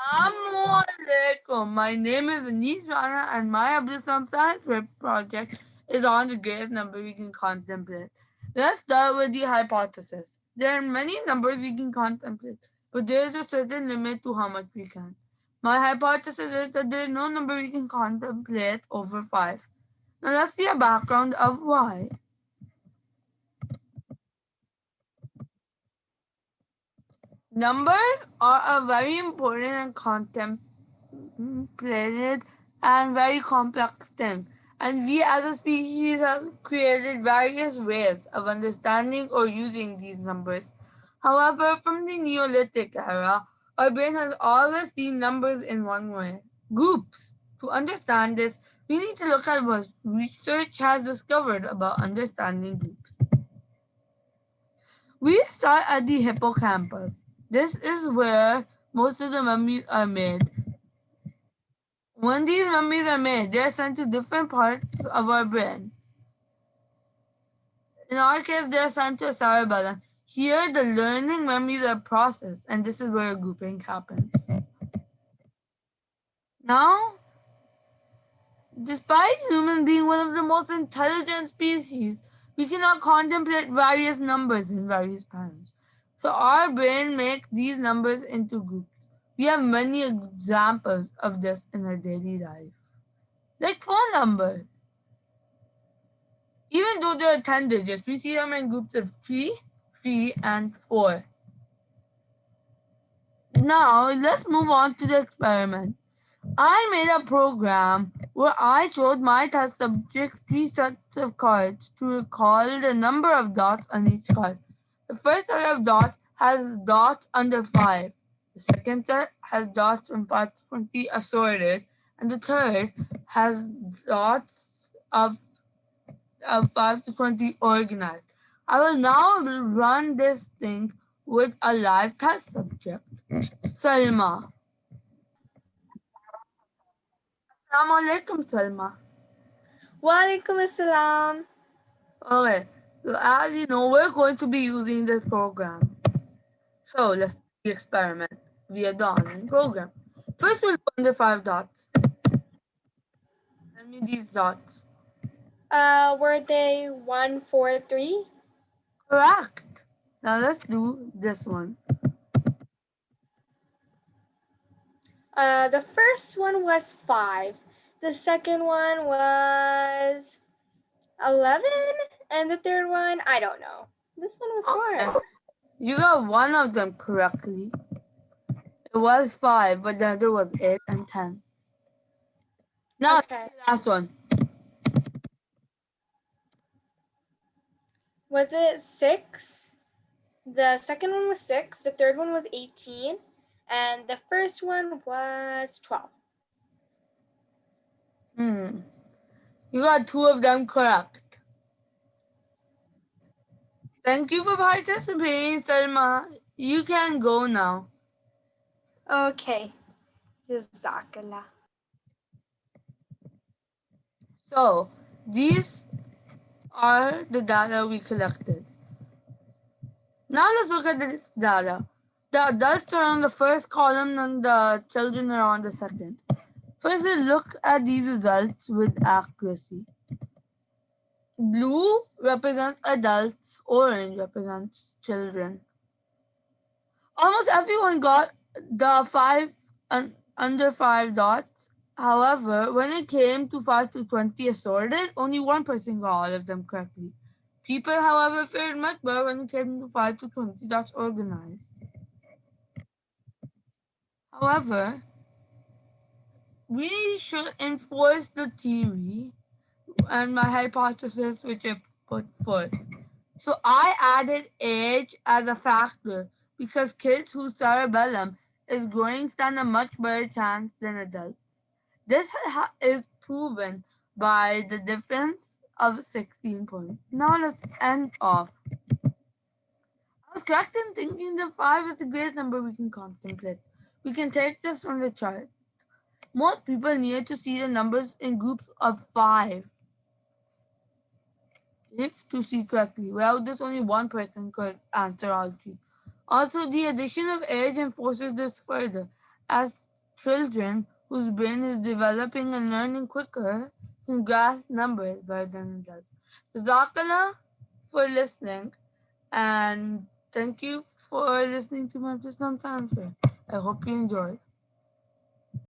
Assalamualaikum. My name is Rana and my Abdus science project is on the greatest number we can contemplate. Let's start with the hypothesis. There are many numbers we can contemplate, but there is a certain limit to how much we can. My hypothesis is that there is no number we can contemplate over 5. Now let's see a background of why. Numbers are a very important and contemplated and very complex thing, and we as a species have created various ways of understanding or using these numbers. However, from the Neolithic era, our brain has always seen numbers in one way groups. To understand this, we need to look at what research has discovered about understanding groups. We start at the hippocampus. This is where most of the memories are made. When these memories are made, they are sent to different parts of our brain. In our case, they are sent to a cerebellum. Here, the learning memories are processed, and this is where grouping happens. Now, despite humans being one of the most intelligent species, we cannot contemplate various numbers in various patterns. So our brain makes these numbers into groups. We have many examples of this in our daily life. Like phone numbers. Even though there are 10 digits, we see them in groups of 3, 3, and 4. Now, let's move on to the experiment. I made a program where I showed my test subjects 3 sets of cards to recall the number of dots on each card. The first set of dots has dots under 5. The second set has dots from 5 to 20 assorted. And the third has dots of 5 to 20 organized. I will now run this thing with a live test subject. Salma. Assalamu alaikum, Salma. Walaikum assalam. Okay, so as you know, we're going to be using this program. So let's do the experiment via the online program. First, we'll go under 5 dots. Tell me these dots. Were they 143? Correct. Now let's do this one. The first one was 5. The second one was 11, and the third one, I don't know. This one was hard. Okay. You got one of them correctly. It was 5, but the other was 8 and 10. Now, Okay. the last one. Was it 6? The second one was 6, the third one was 18, and the first one was 12. You got 2 of them correct. Thank you for participating, Salma. You can go now. Okay. Jazakallah. So, these are the data we collected. Now let's look at this data. The adults are on the first column and the children are on the second. First, let's look at these results with accuracy. Blue represents adults, orange represents children. Almost everyone got the under 5 dots. However, when it came to 5 to 20 assorted, only one person got all of them correctly. People, however, fared much better when it came to 5 to 20 dots organized. However, we should enforce the theory and my hypothesis which I put forth. So I added age as a factor because kids whose cerebellum is growing stand a much better chance than adults. This is proven by the difference of 16 points. Now let's end off. I was correct in thinking that 5 is the greatest number we can contemplate. We can take this from the chart. Most people need to see the numbers in groups of 5 if to see correctly. Well, this only one person could answer all three. Also, the addition of age enforces this further, as Children whose brain is developing and learning quicker can grasp numbers better than adults. Jazakallah for listening, and thank you for listening to my just answer. I hope you enjoyed.